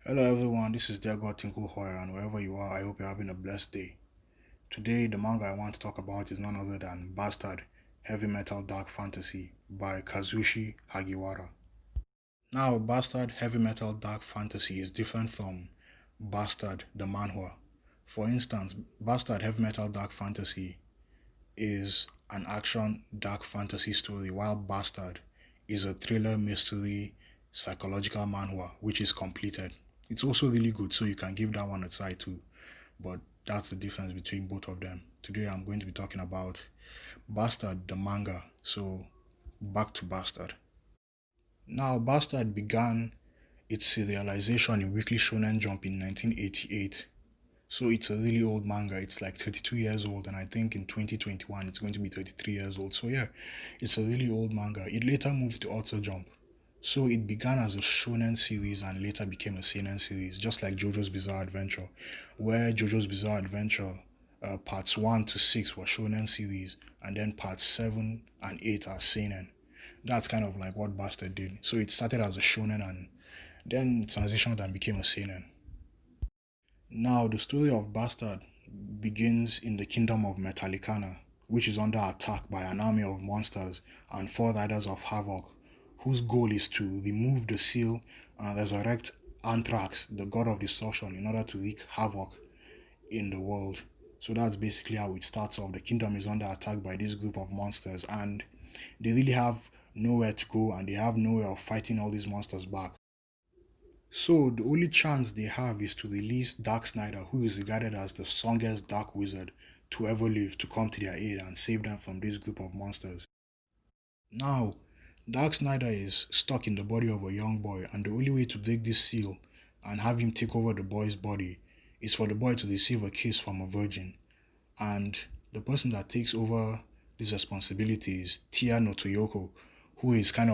Hello everyone, this is Diego Tinku Hoya, and wherever you are, I hope you're having a blessed day. Today, the manga I want to talk about is none other than Bastard Heavy Metal Dark Fantasy by Kazushi Hagiwara. Now, Bastard Heavy Metal Dark Fantasy is different from Bastard the manhwa. For instance, Bastard Heavy Metal Dark Fantasy is an action dark fantasy story, while Bastard is a thriller mystery psychological manhwa which is completed. It's also really good, so you can give that one a try too. But that's the difference between both of them. Today I'm going to be talking about Bastard the manga. So back to Bastard. Now Bastard began its serialization in Weekly Shonen Jump in 1988. So it's a really old manga. It's like 32 years old, and I think in 2021 it's going to be 33 years old. So yeah, it's a really old manga. It later moved to Ultra Jump. So it began as a shonen series and later became a seinen series, just like JoJo's Bizarre Adventure, where JoJo's Bizarre Adventure parts 1 to 6 were shonen series, and then parts 7 and 8 are seinen. That's kind of like what Bastard did. So it started as a shonen and then transitioned and became a seinen. Now, the story of Bastard begins in the kingdom of Metallicana, which is under attack by an army of monsters and four riders of havoc, whose goal is to remove the seal and resurrect Anthrax, the god of destruction, in order to wreak havoc in the world. So that's basically how it starts off. The kingdom is under attack by this group of monsters, and they really have nowhere to go and they have no way of fighting all these monsters back. So the only chance they have is to release Dark Snyder, who is regarded as the strongest dark wizard to ever live, to come to their aid and save them from this group of monsters. Now, Dark Snyder is stuck in the body of a young boy, and the only way to break this seal and have him take over the boy's body is for the boy to receive a kiss from a virgin. And the person that takes over this responsibility is Tia no Toyoko, who kind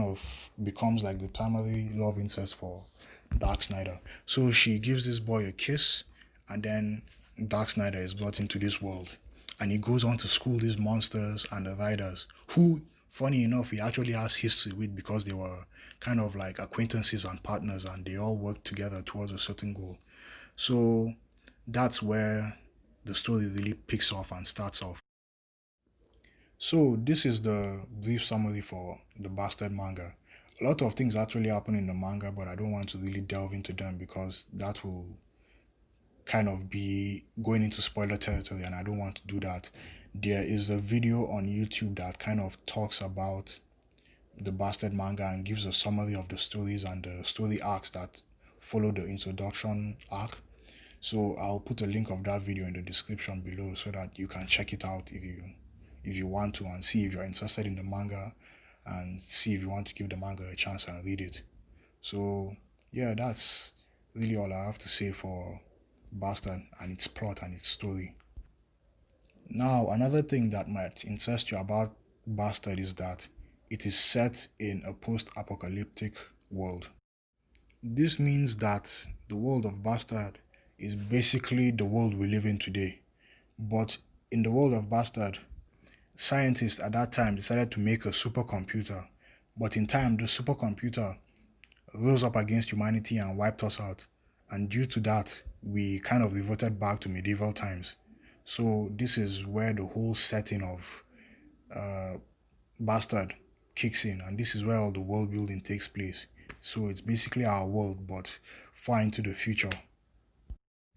of becomes like the primary love interest for Dark Snyder. So she gives this boy a kiss, and then Dark Snyder is brought into this world, and he goes on to school these monsters and the riders, who, funny enough, he actually has history with because they were kind of like acquaintances and partners, and they all worked together towards a certain goal. So that's where the story really picks off and starts off. So this is the brief summary for the Bastard manga. A lot of things actually happen in the manga, but I don't want to really delve into them because that will kind of be going into spoiler territory, and I don't want to do that. There is a video on YouTube that kind of talks about the Bastard manga and gives a summary of the stories and the story arcs that follow the introduction arc. So I'll put a link of that video in the description below so that you can check it out if you want to, and see if you're interested in the manga and see if you want to give the manga a chance and read it. So yeah, that's really all I have to say for Bastard and its plot and its story. Now, another thing that might interest you about Bastard is that it is set in a post-apocalyptic world. This means that the world of Bastard is basically the world we live in today. But in the world of Bastard, scientists at that time decided to make a supercomputer. But in time, the supercomputer rose up against humanity and wiped us out. And due to that, we kind of reverted back to medieval times. So this is where the whole setting of uh, Bastard kicks in, and this is where all the world building takes place. So it's basically our world, but far into the future.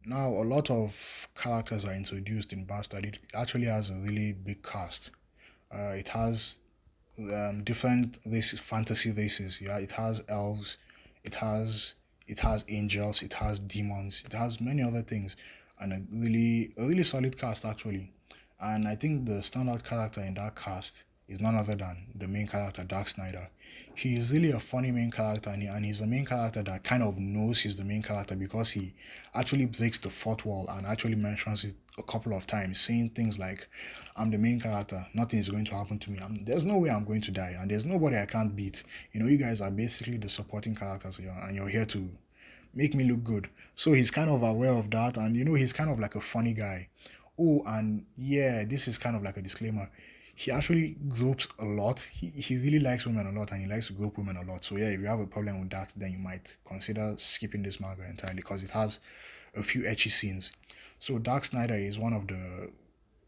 Now, a lot of characters are introduced in Bastard. It actually has a really big cast. It has different races, fantasy races. Yeah, it has elves, it has angels, it has demons, it has many other things, and a really solid cast actually. And I think the standout character in that cast is none other than the main character, Dark Snyder. He is really a funny main character, and he's a main character that kind of knows he's the main character because he actually breaks the fourth wall and actually mentions it a couple of times, saying things like, I'm the main character, nothing is going to happen to me. There's no way I'm going to die, and there's nobody I can't beat. You guys are basically the supporting characters here, and you're here to make me look good. So he's kind of aware of that, and he's kind of like a funny guy. Oh, and yeah, this is kind of like a disclaimer. he actually gropes a lot. He really likes women a lot and he likes to grope women a lot. So yeah, if you have a problem with that, then you might consider skipping this manga entirely because it has a few etchy scenes. So Dark Snyder is one of the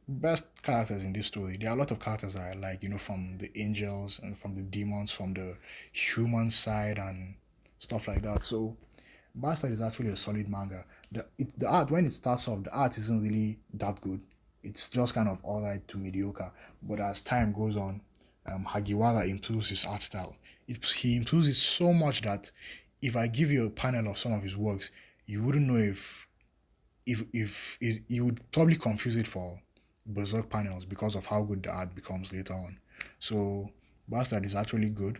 best characters in this story. There are a lot of characters that I like, from the angels and from the demons, from the human side and stuff like that. So Bastard is actually a solid manga. The art, when it starts off, the art isn't really that good. It's just kind of alright to mediocre. But as time goes on, Hagiwara improves his art style. He improves it so much that if I give you a panel of some of his works, you wouldn't know if you would probably confuse it for Berserk panels because of how good the art becomes later on. So Bastard is actually good.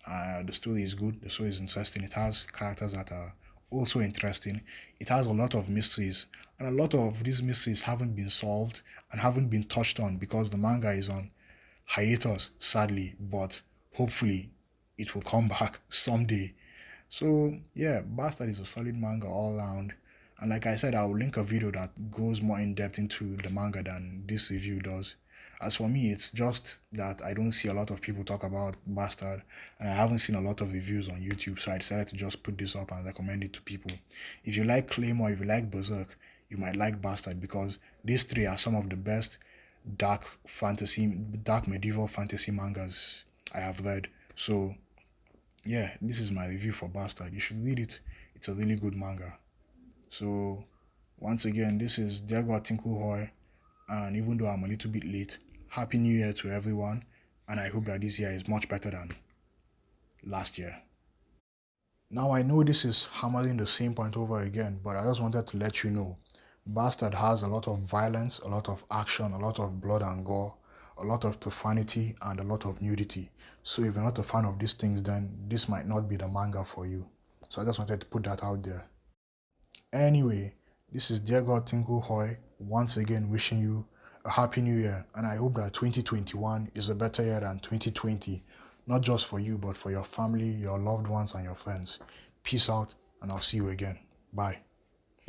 The story is good. The story is interesting. It has characters that are also interesting. It has a lot of mysteries, and a lot of these mysteries haven't been solved and haven't been touched on because the manga is on hiatus, sadly. But hopefully, it will come back someday. So yeah, Bastard is a solid manga all around. And like I said, I will link a video that goes more in depth into the manga than this review does. As for me, it's just that I don't see a lot of people talk about Bastard, and I haven't seen a lot of reviews on YouTube, so I decided to just put this up and recommend it to people. If you like Claymore, if you like Berserk, you might like Bastard because these three are some of the best dark medieval fantasy mangas I have read. So yeah, this is my review for Bastard. You should read it. It's a really good manga. So once again, this is Diego Tinkuhoy, and even though I'm a little bit late, Happy New Year to everyone, and I hope that this year is much better than last year. Now I know this is hammering the same point over again, but I just wanted to let you know, Bastard has a lot of violence, a lot of action, a lot of blood and gore, a lot of profanity, and a lot of nudity. So if you're not a fan of these things, then this might not be the manga for you. So I just wanted to put that out there. Anyway, this is Diego Tinku Hoy once again wishing you a happy new year, and I hope that 2021 is a better year than 2020, not just for you, but for your family, your loved ones, and your friends. Peace out, and I'll see you again. Bye.